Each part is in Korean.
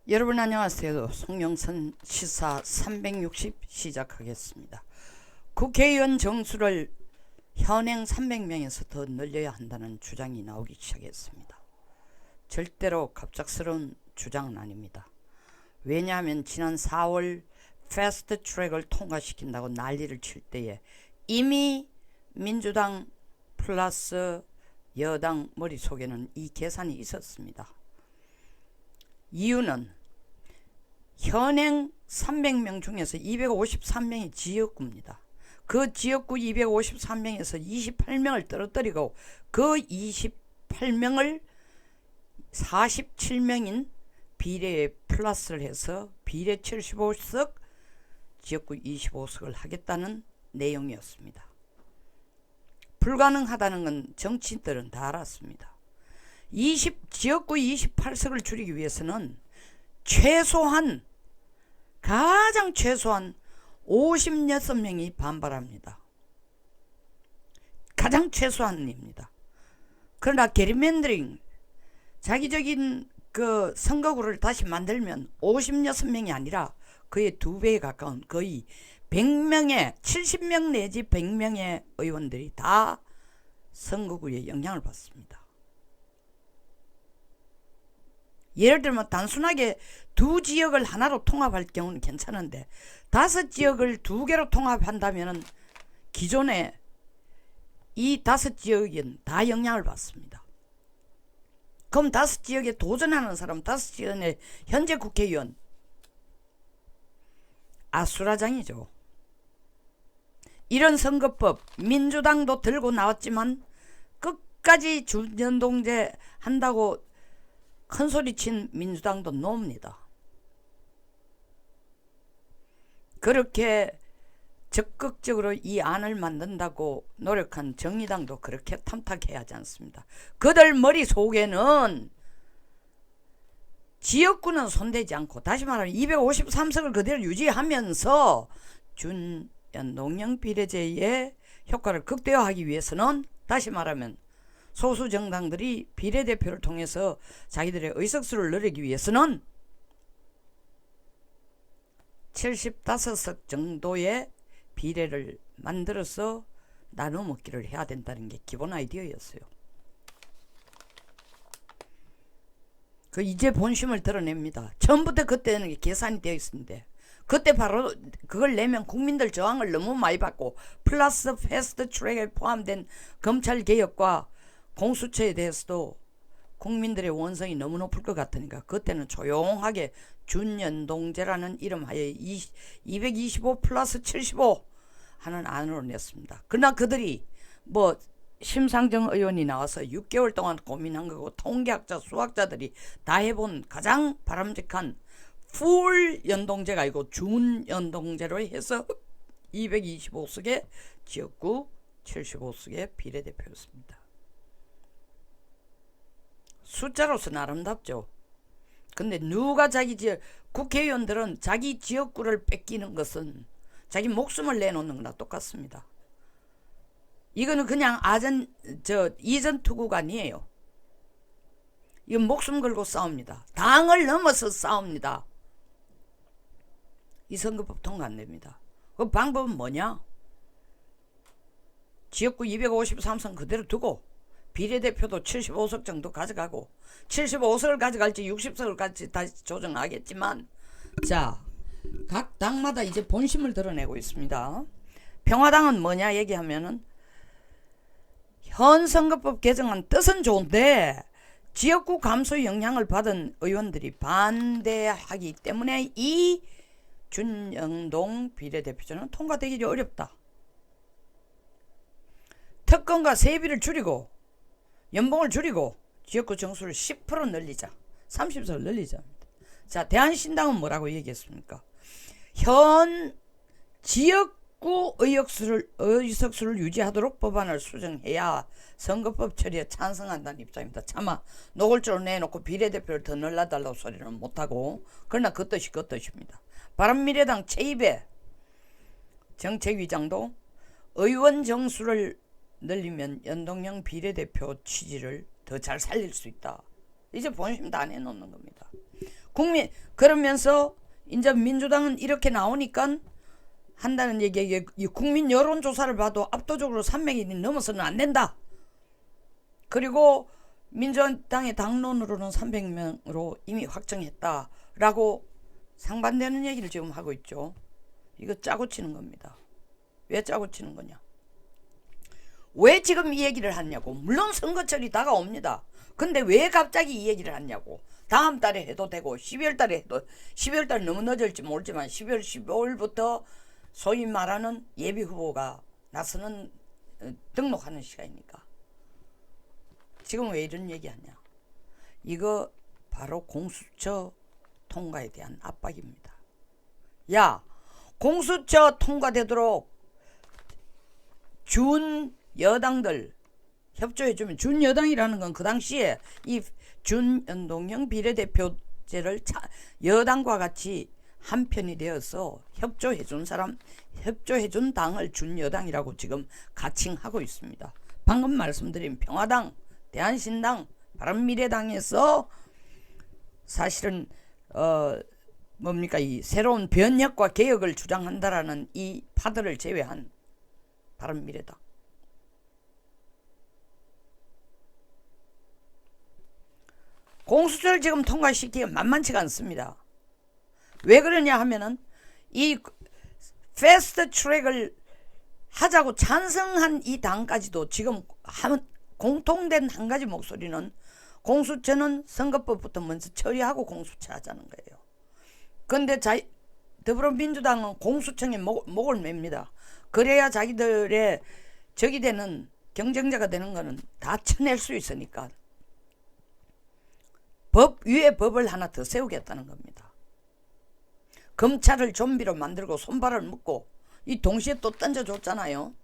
여러분 안녕하세요. 송영선 시사 360 시작하겠습니다. 국회의원 정수를 현행 300명에서 더 늘려야 한다는 주장이 나오기 시작했습니다. 절대로 갑작스러운 주장은 아닙니다. 왜냐하면 지난 4월 패스트 트랙을 통과시킨다고 난리를 칠 때에 이미 민주당 플러스 여당 머릿속에는 이 계산이 있었습니다. 이유는 현행 300명 중에서 253명이 지역구입니다. 그 지역구 253명에서 28명을 떨어뜨리고 그 28명을 47명인 비례에 플러스를 해서 비례 75석 지역구 25석을 하겠다는 내용이었습니다. 불가능하다는 건 정치인들은 다 알았습니다. 지역구 28석을 줄이기 위해서는 가장 최소한 56명이 반발합니다. 가장 최소한입니다. 그러나 게리맨더링 자기적인 그 선거구를 다시 만들면 56명이 아니라 그의 2배에 가까운 거의 100명의 70명 내지 100명의 의원들이 다 선거구에 영향을 받습니다. 예를 들면 단순하게 2지역을 하나로 통합할 경우는 괜찮은데 5지역을 2개로 통합한다면 기존에 이 5지역은 다 영향을 받습니다. 그럼 5지역에 도전하는 사람 5지역의 현재 국회의원 아수라장이죠. 이런 선거법 민주당도 들고 나왔지만 끝까지 준연동제 한다고 큰소리친 민주당도 놉니다. 그렇게 적극적으로 이 안을 만든다고 노력한 정의당도 그렇게 탐탁해야 하지 않습니다. 그들 머릿속에는 지역구는 손대지 않고 다시 말하면 253석을 그대로 유지하면서 준연동형 비례제의 효과를 극대화하기 위해서는 다시 말하면 소수 정당들이 비례대표를 통해서 자기들의 의석수를 늘리기 위해서는 75석 정도의 비례를 만들어서 나눠 먹기를 해야 된다는 게 기본 아이디어였어요. 그 이제 본심을 드러냅니다. 처음부터 그때는 계산이 되어 있었는데 그때 바로 그걸 내면 국민들 저항을 너무 많이 받고 플러스 패스트 트랙에 포함된 검찰개혁과 공수처에 대해서도 국민들의 원성이 너무 높을 것 같으니까 그때는 조용하게 준연동제라는 이름하에 225 플러스 75 하는 안으로 냈습니다. 그러나 그들이 심상정 의원이 나와서 6개월 동안 고민한 거고 통계학자 수학자들이 다 해본 가장 바람직한 풀 연동제가 아니고 준연동제로 해서 225석의 지역구 75석의 비례대표였습니다. 숫자로서는 아름답죠. 근데 누가 국회의원들은 자기 지역구를 뺏기는 것은 자기 목숨을 내놓는 거나 똑같습니다. 이거는 그냥 이전 투구가 아니에요. 이건 목숨 걸고 싸웁니다. 당을 넘어서 싸웁니다. 이 선거법 통과 안 됩니다. 그 방법은 뭐냐? 지역구 253석 그대로 두고 비례대표도 75석 정도 가져가고 75석을 가져갈지 60석을 가져갈지 다시 조정하겠지만 각 당마다 이제 본심을 드러내고 있습니다. 평화당은 뭐냐 얘기하면은 현 선거법 개정안 뜻은 좋은데 지역구 감소 영향을 받은 의원들이 반대하기 때문에 이 준연동 비례대표제는 통과되기 어렵다. 특권과 세비를 줄이고 연봉을 줄이고 지역구 정수를 10% 늘리자. 30석을 늘리자. 대한신당은 뭐라고 얘기했습니까? 현 지역구 의석수를 유지하도록 법안을 수정해야 선거법 처리에 찬성한다는 입장입니다. 차마 노골적으로 내놓고 비례대표를 더 늘려달라고 소리는 못하고 그러나 그 뜻이 그 뜻입니다. 바른미래당 최입의 정책위장도 의원 정수를 늘리면 연동형 비례대표 취지를 더 잘 살릴 수 있다. 이제 본심 다 내놓는 겁니다. 그러면서 이제 민주당은 이렇게 나오니까 한다는 얘기에 국민 여론조사를 봐도 압도적으로 300이 넘어서는 안 된다. 그리고 민주당의 당론으로는 300명으로 이미 확정했다라고 상반되는 얘기를 지금 하고 있죠. 이거 짜고 치는 겁니다. 왜 짜고 치는 거냐? 왜 지금 이 얘기를 하냐고. 물론 선거철이 다가옵니다. 근데 왜 갑자기 이 얘기를 하냐고. 다음 달에 해도 되고 12월 달에 해도 12월 달 너무 늦을지 모르지만 12월 15일부터 소위 말하는 예비 후보가 나서는 등록하는 시간이니까. 지금 왜 이런 얘기하냐? 이거 바로 공수처 통과에 대한 압박입니다. 야, 공수처 통과되도록 준 여당들 협조해주면, 준 여당이라는 건 그 당시에 이 준연동형 비례대표제를 여당과 같이 한편이 되어서 협조해준 당을 준 여당이라고 지금 가칭하고 있습니다. 방금 말씀드린 평화당, 대한신당, 바른미래당에서 사실은 뭡니까, 이 새로운 변혁과 개혁을 주장한다라는 이 파들을 제외한 바른미래당. 공수처를 지금 통과시키기가 만만치가 않습니다. 왜 그러냐 하면은 이 패스트 트랙을 하자고 찬성한 이 당까지도 지금 공통된 한 가지 목소리는 공수처는 선거법부터 먼저 처리하고 공수처 하자는 거예요. 그런데 더불어민주당은 공수처에 목을 맵니다. 그래야 자기들의 적이 되는, 경쟁자가 되는 거는 다 쳐낼 수 있으니까 법 위에 법을 하나 더 세우겠다는 겁니다. 검찰을 좀비로 만들고 손발을 묶고, 이 동시에 또 던져줬잖아요.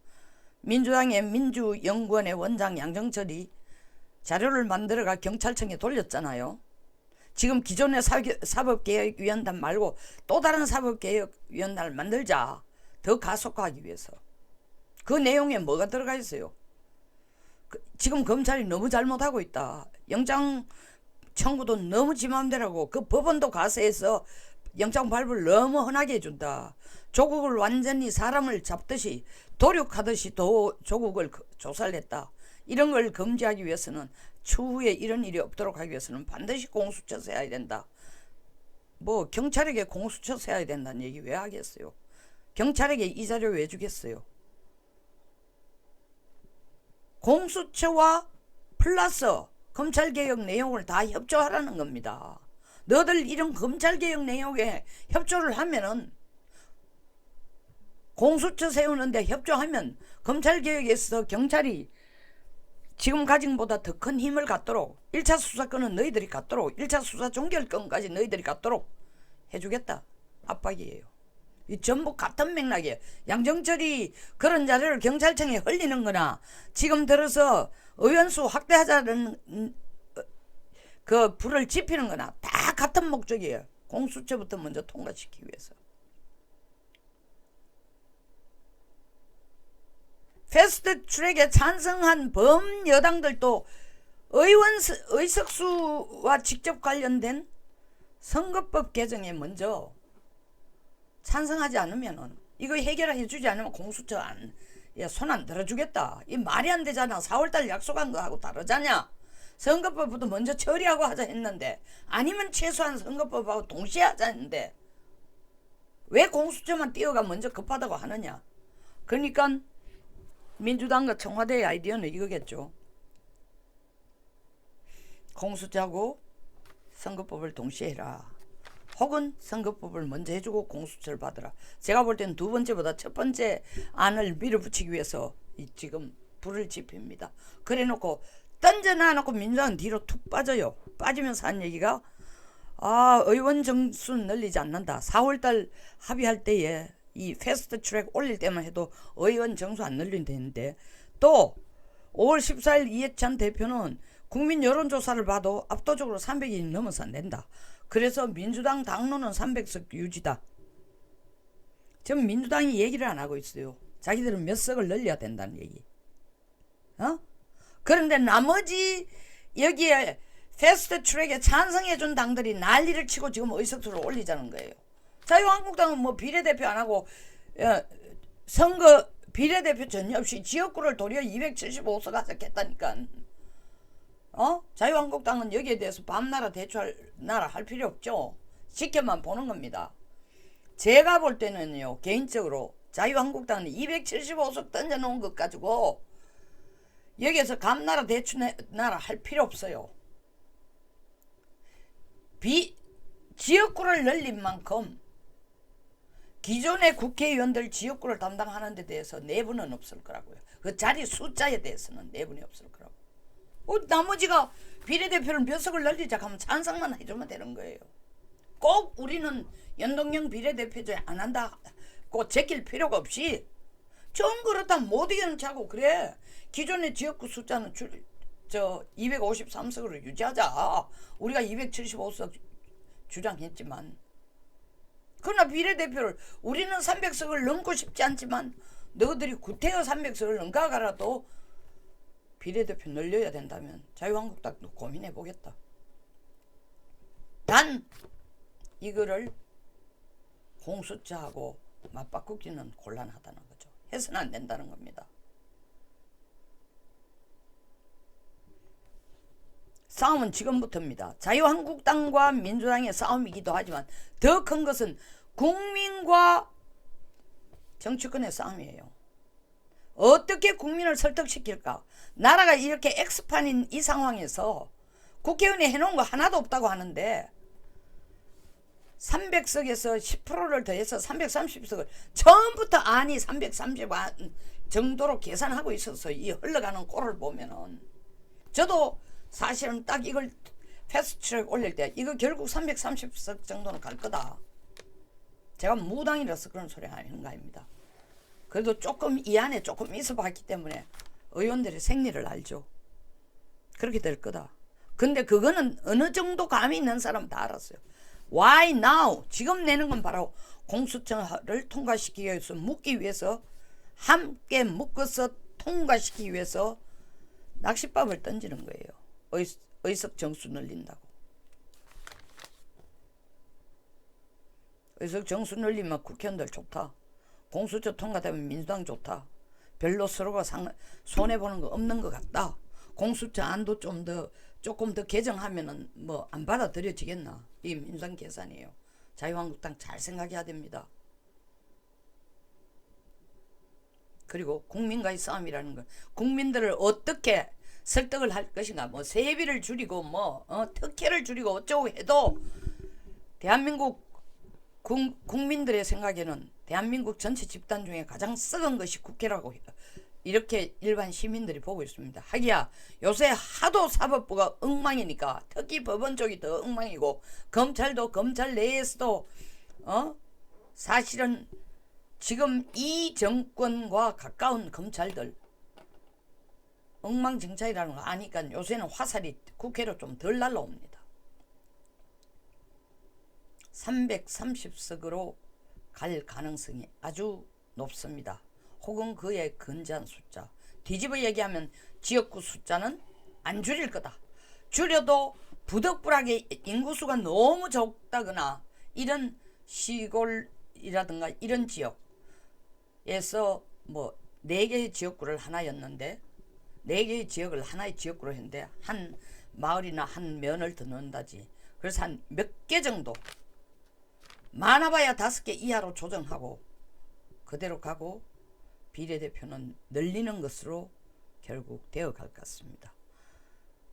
민주당의 민주연구원의 원장 양정철이 자료를 만들어가 경찰청에 돌렸잖아요. 지금 기존의 사법개혁위원단 말고 또 다른 사법개혁위원단을 만들자. 더 가속화하기 위해서. 그 내용에 뭐가 들어가 있어요? 지금 검찰이 너무 잘못하고 있다. 영장 청구도 너무 지 마음대로 하고, 그 법원도 가세해서 영장 발부를 너무 흔하게 해준다. 조국을 완전히 사람을 잡듯이 도륙하듯이 조국을 조사를 했다. 이런 걸 금지하기 위해서는, 추후에 이런 일이 없도록 하기 위해서는 반드시 공수처 세워야 된다. 뭐 경찰에게 공수처 세워야 된다는 얘기 왜 하겠어요? 경찰에게 이 자료 왜 주겠어요? 공수처와 플러스 검찰개혁 내용을 다 협조하라는 겁니다. 너들 이런 검찰개혁 내용에 협조를 하면은, 공수처 세우는데 협조하면 검찰개혁에서 경찰이 지금 가진 보다 더 큰 힘을 갖도록, 1차 수사권은 너희들이 갖도록, 1차 수사 종결권까지 너희들이 갖도록 해주겠다. 압박이에요. 이 전부 같은 맥락이에요. 양정철이 그런 자료를 경찰청에 흘리는 거나, 지금 들어서 의원수 확대하자는 그 불을 지피는 거나 다 같은 목적이에요. 공수처부터 먼저 통과시키기 위해서. 패스트 트랙에 찬성한 범여당들도 의석수와 직접 관련된 선거법 개정에 먼저 찬성하지 않으면은, 이거 해결해 주지 않으면 공수처 손 안 들어주겠다. 이 말이 안 되잖아. 4월달 약속한 거하고 다르잖냐. 선거법부터 먼저 처리하고 하자 했는데, 아니면 최소한 선거법하고 동시에 하자 했는데, 왜 공수처만 뛰어가 먼저 급하다고 하느냐. 그러니까 민주당과 청와대의 아이디어는 이거겠죠. 공수처하고 선거법을 동시에 해라. 혹은 선거법을 먼저 해주고 공수처를 받으라. 제가 볼 때는 두 번째보다 첫 번째 안을 밀어붙이기 위해서 지금 불을 지핍니다. 그래 놓고 던져놔놓고 민주당은 뒤로 툭 빠져요. 빠지면서 한 얘기가, 의원 정수는 늘리지 않는다. 4월달 합의할 때에 이 패스트 트랙 올릴 때만 해도 의원 정수 안 늘린다는데, 또 5월 14일 이해찬 대표는 국민 여론조사를 봐도 압도적으로 300이 넘어서 안 된다. 그래서 민주당 당론은 300석 유지다. 지금 민주당이 얘기를 안 하고 있어요. 자기들은 몇 석을 늘려야 된다는 얘기. 그런데 나머지 여기에 패스트 트랙에 찬성해준 당들이 난리를 치고 지금 의석수를 올리자는 거예요. 자유한국당은 뭐 비례대표 안 하고 선거 비례대표 전혀 없이 지역구를 도리어 275석 가졌겠다니까. 자유한국당은 여기에 대해서 밤나라 대추할 나라 할 필요 없죠. 지켜만 보는 겁니다. 제가 볼 때는요, 개인적으로 자유한국당은 275석 던져놓은 것 가지고 여기에서 감나라 대추나라 할 필요 없어요. 지역구를 늘린 만큼 기존의 국회의원들 지역구를 담당하는 데 대해서 내분은 없을 거라고요. 그 자리 숫자에 대해서는 내분이 없을 거라고. 나머지가 비례대표를 몇 석을 늘리자 하면 찬성만 해주면 되는 거예요. 꼭 우리는 연동형 비례대표제 안 한다고 제낄 필요가 없이 정 그렇다면 못 이기는 차고 그래. 기존의 지역구 숫자는 253석으로 유지하자. 우리가 275석 주장했지만, 그러나 비례대표를 우리는 300석을 넘고 싶지 않지만 너희들이 구태여 300석을 넘가가라도 비례대표 늘려야 된다면 자유한국당도 고민해 보겠다. 단 이거를 공수처하고 맞바꾸기는 곤란하다는 거죠. 해서는 안 된다는 겁니다. 싸움은 지금부터입니다. 자유한국당과 민주당의 싸움이기도 하지만 더 큰 것은 국민과 정치권의 싸움이에요. 어떻게 국민을 설득시킬까? 나라가 이렇게 X판인 이 상황에서 국회의원이 해놓은 거 하나도 없다고 하는데 300석에서 10%를 더해서 330석을 처음부터 330 정도로 계산하고 있어서 이 흘러가는 꼴을 보면은, 저도 사실은 딱 이걸 패스트트랙 올릴 때 이거 결국 330석 정도는 갈 거다. 제가 무당이라서 그런 소리 하는 거 아닙니다. 그래도 조금 이 안에 조금 있어봤기 때문에 의원들의 생리를 알죠. 그렇게 될 거다. 근데 그거는 어느 정도 감이 있는 사람 다 알았어요. Why now? 지금 내는 건 바로 공수처를 통과시키기 위해서, 묶기 위해서, 함께 묶어서 통과시키기 위해서 낚싯밥을 던지는 거예요. 의석 정수 늘린다고. 의석 정수 늘리면 국회의원들 좋다. 공수처 통과되면 민주당 좋다. 별로 서로가 손해보는 거 없는 것 같다. 공수처 안도 조금 더 개정하면은 뭐 안 받아들여지겠나. 이 민주당 계산이에요. 자유한국당 잘 생각해야 됩니다. 그리고 국민과의 싸움이라는 건 국민들을 어떻게 설득을 할 것인가. 뭐 세비를 줄이고 특혜를 줄이고 어쩌고 해도 대한민국 국민들의 생각에는 대한민국 전체 집단 중에 가장 썩은 것이 국회라고 이렇게 일반 시민들이 보고 있습니다. 하기야 요새 하도 사법부가 엉망이니까, 특히 법원 쪽이 더 엉망이고, 검찰도 검찰 내에서도 사실은 지금 이 정권과 가까운 검찰들 엉망진창이라는 거 아니까 요새는 화살이 국회로 좀 덜 날라옵니다. 330석으로 갈 가능성이 아주 높습니다. 혹은 그에 근접한 숫자. 뒤집어 얘기하면 지역구 숫자는 안 줄일 거다. 줄여도 부득불하게 인구수가 너무 적다거나 이런 시골이라든가 이런 지역에서 뭐 4개의 지역구를 하나였는데 4개의 지역을 하나의 지역구로 했는데 한 마을이나 한 면을 더 넣는다지. 그래서 한 몇 개 정도, 많아봐야 5개 이하로 조정하고 그대로 가고 비례대표는 늘리는 것으로 결국 되어갈 것 같습니다.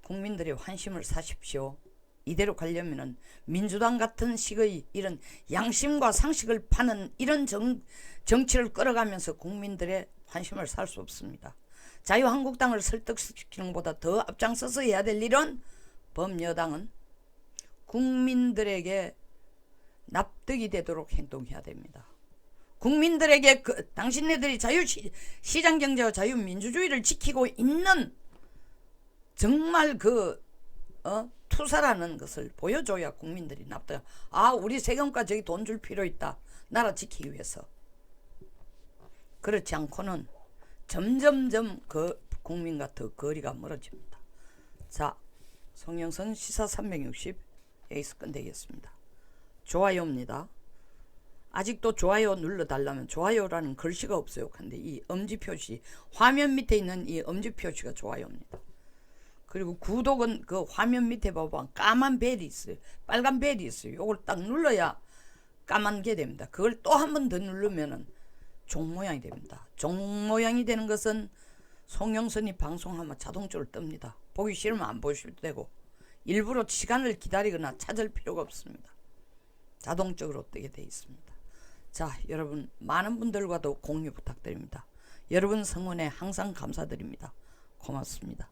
국민들의 환심을 사십시오. 이대로 가려면은 민주당 같은 식의 이런 양심과 상식을 파는 이런 정치를 끌어가면서 국민들의 환심을 살 수 없습니다. 자유한국당을 설득시키는 것보다 더 앞장서서 해야 될 일은 범여당은 국민들에게 납득이 되도록 행동해야 됩니다. 국민들에게 당신네들이 자유시장경제와 자유민주주의를 지키고 있는 정말 투사라는 것을 보여줘야 국민들이 납득. 우리 세금과 저기 돈 줄 필요 있다. 나라 지키기 위해서. 그렇지 않고는 점점점 국민과 더 거리가 멀어집니다. 자, 성형선 시사 360 여기서 끝내겠습니다. 좋아요입니다. 아직도 좋아요 눌러달라면 좋아요라는 글씨가 없어요. 근데 이 엄지 표시, 화면 밑에 있는 이 엄지 표시가 좋아요입니다. 그리고 구독은 그 화면 밑에 봐봐 까만 벨이 있어요. 빨간 벨이 있어요. 요걸 딱 눌러야 까만 게 됩니다. 그걸 또 한 번 더 누르면은 종 모양이 됩니다. 종 모양이 되는 것은 송영선이 방송하면 자동적으로 뜹니다. 보기 싫으면 안 보셔도 되고 일부러 시간을 기다리거나 찾을 필요가 없습니다. 자동적으로 뜨게 되어 있습니다. 자, 여러분 많은 분들과도 공유 부탁드립니다. 여러분 성원에 항상 감사드립니다. 고맙습니다.